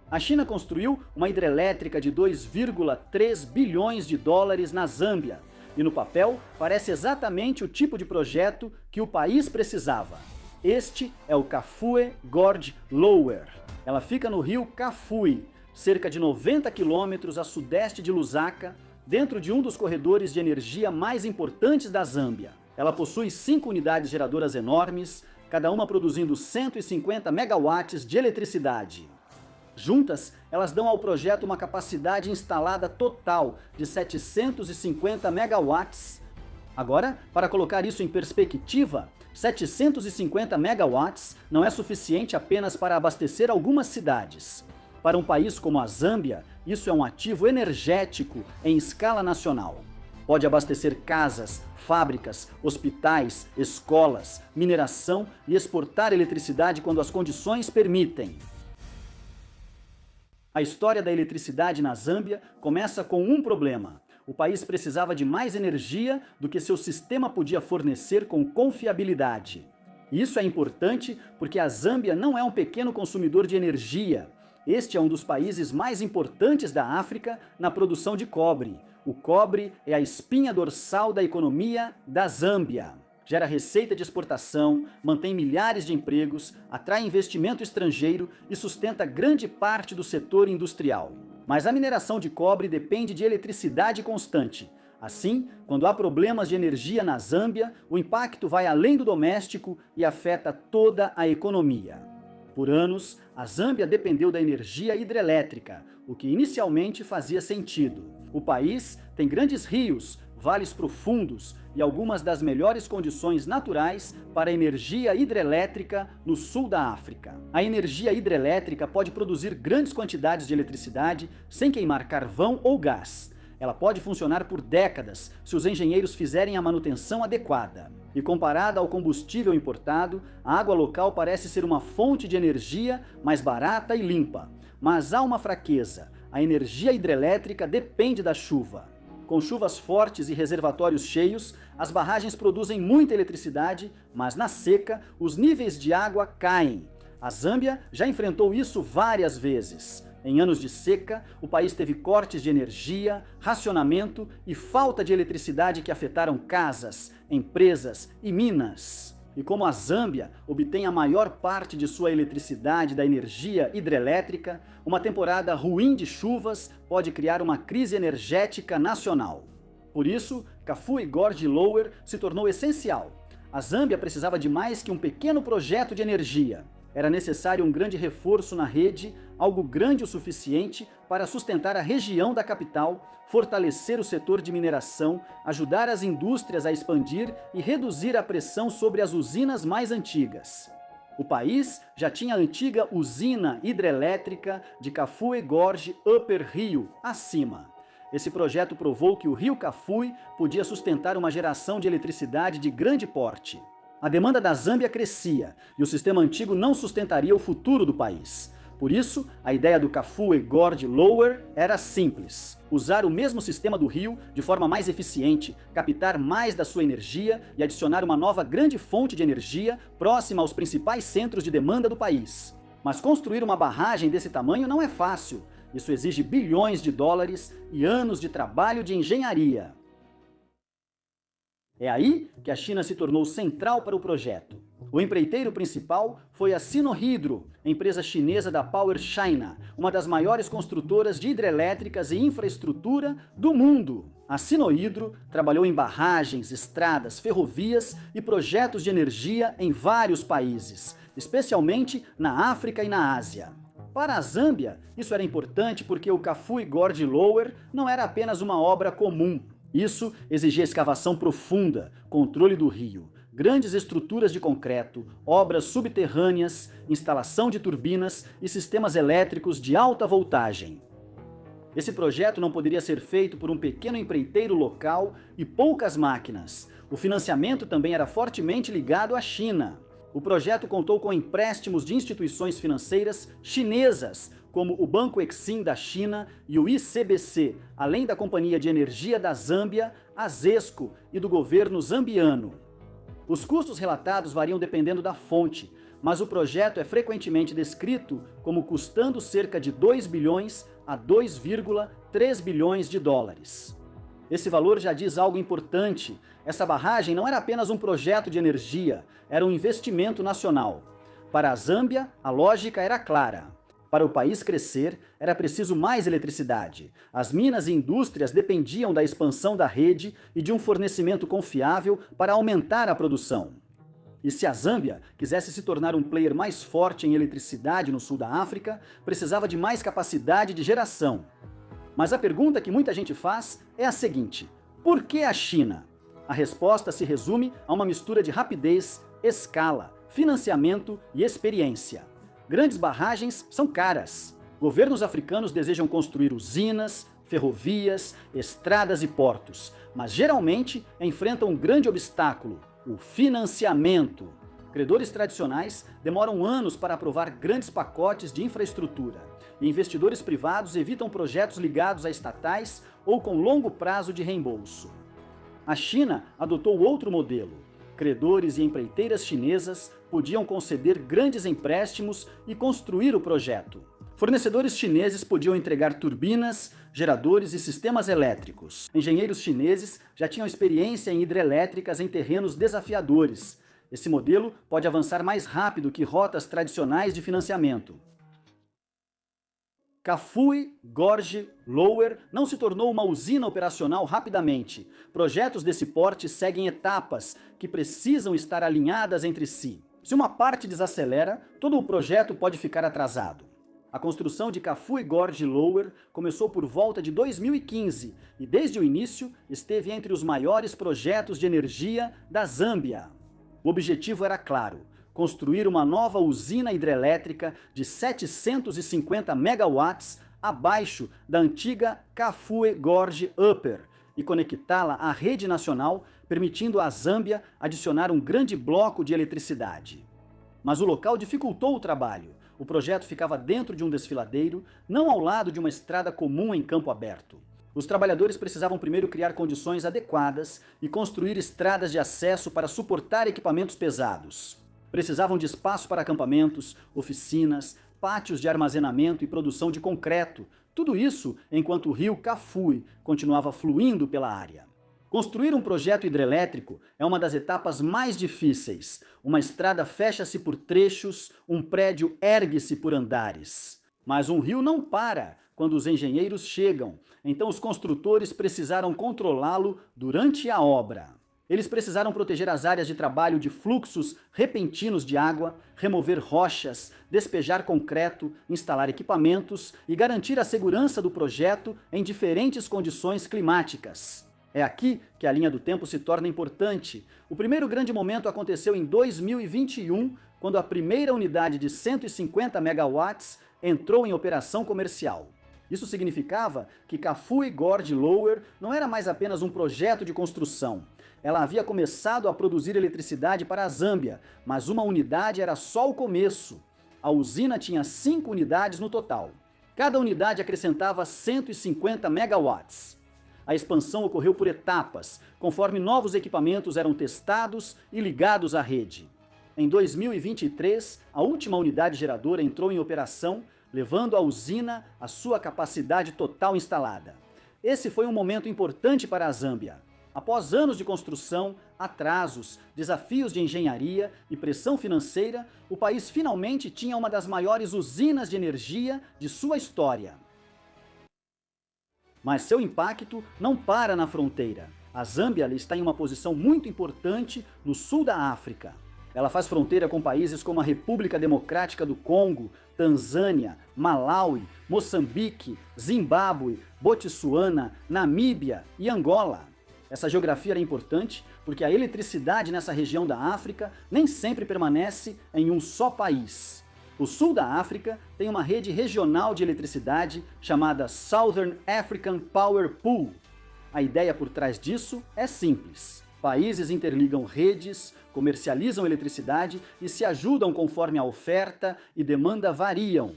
A China construiu uma hidrelétrica de 2,3 bilhões de dólares na Zâmbia, e no papel parece exatamente o tipo de projeto que o país precisava. Este é o Kafue Gorge Lower. Ela fica no rio Kafue, cerca de 90 quilômetros a sudeste de Lusaka, dentro de um dos corredores de energia mais importantes da Zâmbia. Ela possui 5 unidades geradoras enormes, cada uma produzindo 150 megawatts de eletricidade. Juntas, elas dão ao projeto uma capacidade instalada total de 750 megawatts. Agora, para colocar isso em perspectiva, 750 megawatts não é suficiente apenas para abastecer algumas cidades. Para um país como a Zâmbia, isso é um ativo energético em escala nacional. Pode abastecer casas, fábricas, hospitais, escolas, mineração e exportar eletricidade quando as condições permitem. A história da eletricidade na Zâmbia começa com um problema. O país precisava de mais energia do que seu sistema podia fornecer com confiabilidade. Isso é importante porque a Zâmbia não é um pequeno consumidor de energia. Este é um dos países mais importantes da África na produção de cobre. O cobre é a espinha dorsal da economia da Zâmbia. Gera receita de exportação, mantém milhares de empregos, atrai investimento estrangeiro e sustenta grande parte do setor industrial. Mas a mineração de cobre depende de eletricidade constante. Assim, quando há problemas de energia na Zâmbia, o impacto vai além do doméstico e afeta toda a economia. Por anos, a Zâmbia dependeu da energia hidrelétrica, o que inicialmente fazia sentido. O país tem grandes rios, vales profundos e algumas das melhores condições naturais para a energia hidrelétrica no sul da África. A energia hidrelétrica pode produzir grandes quantidades de eletricidade sem queimar carvão ou gás. Ela pode funcionar por décadas se os engenheiros fizerem a manutenção adequada. E comparada ao combustível importado, a água local parece ser uma fonte de energia mais barata e limpa. Mas há uma fraqueza: a energia hidrelétrica depende da chuva. Com chuvas fortes e reservatórios cheios, as barragens produzem muita eletricidade, mas na seca, os níveis de água caem. A Zâmbia já enfrentou isso várias vezes. Em anos de seca, o país teve cortes de energia, racionamento e falta de eletricidade que afetaram casas, empresas e minas. E como a Zâmbia obtém a maior parte de sua eletricidade da energia hidrelétrica, uma temporada ruim de chuvas pode criar uma crise energética nacional. Por isso, Kafue Gorge Lower se tornou essencial. A Zâmbia precisava de mais que um pequeno projeto de energia. Era necessário um grande reforço na rede, algo grande o suficiente para sustentar a região da capital, fortalecer o setor de mineração, ajudar as indústrias a expandir e reduzir a pressão sobre as usinas mais antigas. O país já tinha a antiga usina hidrelétrica de Kafue Gorge Upper Rio, acima. Esse projeto provou que o rio Kafue podia sustentar uma geração de eletricidade de grande porte. A demanda da Zâmbia crescia e o sistema antigo não sustentaria o futuro do país. Por isso, a ideia do Kafue Gorge Lower era simples: usar o mesmo sistema do rio de forma mais eficiente, captar mais da sua energia e adicionar uma nova grande fonte de energia próxima aos principais centros de demanda do país. Mas construir uma barragem desse tamanho não é fácil. Isso exige bilhões de dólares e anos de trabalho de engenharia. É aí que a China se tornou central para o projeto. O empreiteiro principal foi a Sinohydro, empresa chinesa da Power China, uma das maiores construtoras de hidrelétricas e infraestrutura do mundo. A Sinohydro trabalhou em barragens, estradas, ferrovias e projetos de energia em vários países, especialmente na África e na Ásia. Para a Zâmbia, isso era importante porque o Kafue Gorge Lower não era apenas uma obra comum. Isso exigia escavação profunda, controle do rio, grandes estruturas de concreto, obras subterrâneas, instalação de turbinas e sistemas elétricos de alta voltagem. Esse projeto não poderia ser feito por um pequeno empreiteiro local e poucas máquinas. O financiamento também era fortemente ligado à China. O projeto contou com empréstimos de instituições financeiras chinesas, como o Banco Exim da China e o ICBC, além da Companhia de Energia da Zâmbia, a ZESCO, e do governo zambiano. Os custos relatados variam dependendo da fonte, mas o projeto é frequentemente descrito como custando cerca de 2 bilhões a 2,3 bilhões de dólares. Esse valor já diz algo importante. Essa barragem não era apenas um projeto de energia, era um investimento nacional. Para a Zâmbia, a lógica era clara. Para o país crescer, era preciso mais eletricidade. As minas e indústrias dependiam da expansão da rede e de um fornecimento confiável para aumentar a produção. E se a Zâmbia quisesse se tornar um player mais forte em eletricidade no sul da África, precisava de mais capacidade de geração. Mas a pergunta que muita gente faz é a seguinte: por que a China? A resposta se resume a uma mistura de rapidez, escala, financiamento e experiência. Grandes barragens são caras. Governos africanos desejam construir usinas, ferrovias, estradas e portos, mas geralmente enfrentam um grande obstáculo: o financiamento. Credores tradicionais demoram anos para aprovar grandes pacotes de infraestrutura, e investidores privados evitam projetos ligados a estatais ou com longo prazo de reembolso. A China adotou outro modelo. Credores e empreiteiras chinesas podiam conceder grandes empréstimos e construir o projeto. Fornecedores chineses podiam entregar turbinas, geradores e sistemas elétricos. Engenheiros chineses já tinham experiência em hidrelétricas em terrenos desafiadores. Esse modelo pode avançar mais rápido que rotas tradicionais de financiamento. Kafue Gorge Lower não se tornou uma usina operacional rapidamente. Projetos desse porte seguem etapas que precisam estar alinhadas entre si. Se uma parte desacelera, todo o projeto pode ficar atrasado. A construção de Kafue Gorge Lower começou por volta de 2015 e desde o início esteve entre os maiores projetos de energia da Zâmbia. O objetivo era claro: construir uma nova usina hidrelétrica de 750 megawatts abaixo da antiga Kafue Gorge Upper e conectá-la à rede nacional, permitindo à Zâmbia adicionar um grande bloco de eletricidade. Mas o local dificultou o trabalho. O projeto ficava dentro de um desfiladeiro, não ao lado de uma estrada comum em campo aberto. Os trabalhadores precisavam primeiro criar condições adequadas e construir estradas de acesso para suportar equipamentos pesados. Precisavam de espaço para acampamentos, oficinas, pátios de armazenamento e produção de concreto. Tudo isso enquanto o rio Kafue continuava fluindo pela área. Construir um projeto hidrelétrico é uma das etapas mais difíceis. Uma estrada fecha-se por trechos, um prédio ergue-se por andares. Mas um rio não para quando os engenheiros chegam, então os construtores precisaram controlá-lo durante a obra. Eles precisaram proteger as áreas de trabalho de fluxos repentinos de água, remover rochas, despejar concreto, instalar equipamentos e garantir a segurança do projeto em diferentes condições climáticas. É aqui que a linha do tempo se torna importante. O primeiro grande momento aconteceu em 2021, quando a primeira unidade de 150 megawatts entrou em operação comercial. Isso significava que Kafue Gorge Lower não era mais apenas um projeto de construção. Ela havia começado a produzir eletricidade para a Zâmbia, mas uma unidade era só o começo. A usina tinha 5 unidades no total. Cada unidade acrescentava 150 megawatts. A expansão ocorreu por etapas, conforme novos equipamentos eram testados e ligados à rede. Em 2023, a última unidade geradora entrou em operação, levando a usina à sua capacidade total instalada. Esse foi um momento importante para a Zâmbia. Após anos de construção, atrasos, desafios de engenharia e pressão financeira, o país finalmente tinha uma das maiores usinas de energia de sua história. Mas seu impacto não para na fronteira. A Zâmbia está em uma posição muito importante no sul da África. Ela faz fronteira com países como a República Democrática do Congo, Tanzânia, Malawi, Moçambique, Zimbábue, Botsuana, Namíbia e Angola. Essa geografia era importante porque a eletricidade nessa região da África nem sempre permanece em um só país. O sul da África tem uma rede regional de eletricidade chamada Southern African Power Pool. A ideia por trás disso é simples. Países interligam redes, comercializam eletricidade e se ajudam conforme a oferta e demanda variam.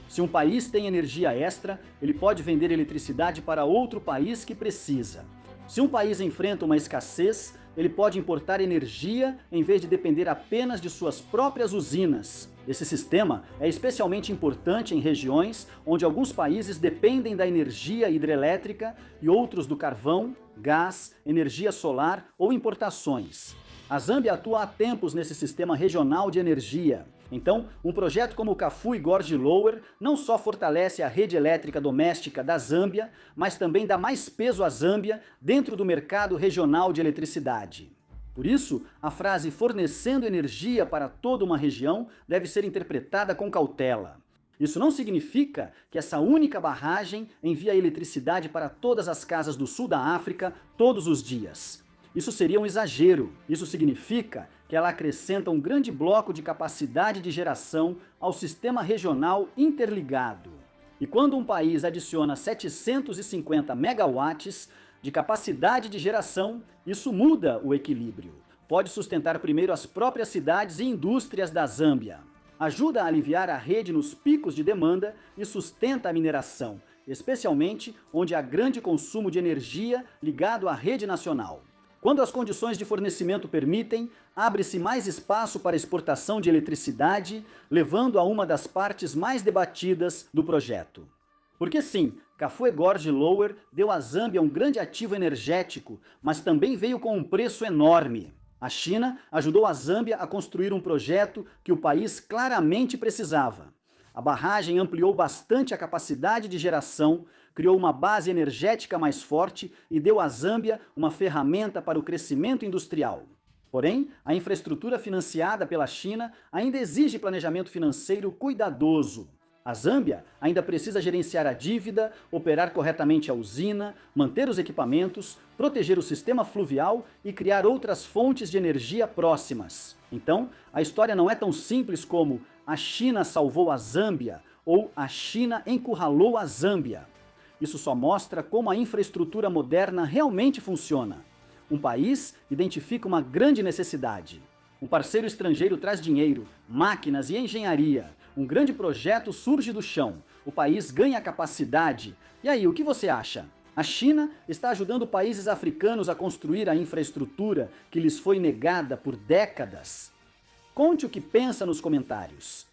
Se um país tem energia extra, ele pode vender eletricidade para outro país que precisa. Se um país enfrenta uma escassez, ele pode importar energia em vez de depender apenas de suas próprias usinas. Esse sistema é especialmente importante em regiões onde alguns países dependem da energia hidrelétrica e outros do carvão, gás, energia solar ou importações. A Zâmbia atua há tempos nesse sistema regional de energia. Então, um projeto como o Kafue Gorge Lower não só fortalece a rede elétrica doméstica da Zâmbia, mas também dá mais peso à Zâmbia dentro do mercado regional de eletricidade. Por isso, a frase fornecendo energia para toda uma região deve ser interpretada com cautela. Isso não significa que essa única barragem envia eletricidade para todas as casas do sul da África todos os dias. Isso seria um exagero. Isso significa que ela acrescenta um grande bloco de capacidade de geração ao sistema regional interligado. E quando um país adiciona 750 megawatts de capacidade de geração, isso muda o equilíbrio. Pode sustentar primeiro as próprias cidades e indústrias da Zâmbia. Ajuda a aliviar a rede nos picos de demanda e sustenta a mineração, especialmente onde há grande consumo de energia ligado à rede nacional. Quando as condições de fornecimento permitem, abre-se mais espaço para exportação de eletricidade, levando a uma das partes mais debatidas do projeto. Porque sim, Kafue Gorge Lower deu à Zâmbia um grande ativo energético, mas também veio com um preço enorme. A China ajudou a Zâmbia a construir um projeto que o país claramente precisava. A barragem ampliou bastante a capacidade de geração, criou uma base energética mais forte e deu à Zâmbia uma ferramenta para o crescimento industrial. Porém, a infraestrutura financiada pela China ainda exige planejamento financeiro cuidadoso. A Zâmbia ainda precisa gerenciar a dívida, operar corretamente a usina, manter os equipamentos, proteger o sistema fluvial e criar outras fontes de energia próximas. Então, a história não é tão simples como a China salvou a Zâmbia ou a China encurralou a Zâmbia. Isso só mostra como a infraestrutura moderna realmente funciona. Um país identifica uma grande necessidade. Um parceiro estrangeiro traz dinheiro, máquinas e engenharia. Um grande projeto surge do chão. O país ganha capacidade. E aí, o que você acha? A China está ajudando países africanos a construir a infraestrutura que lhes foi negada por décadas? Conte o que pensa nos comentários.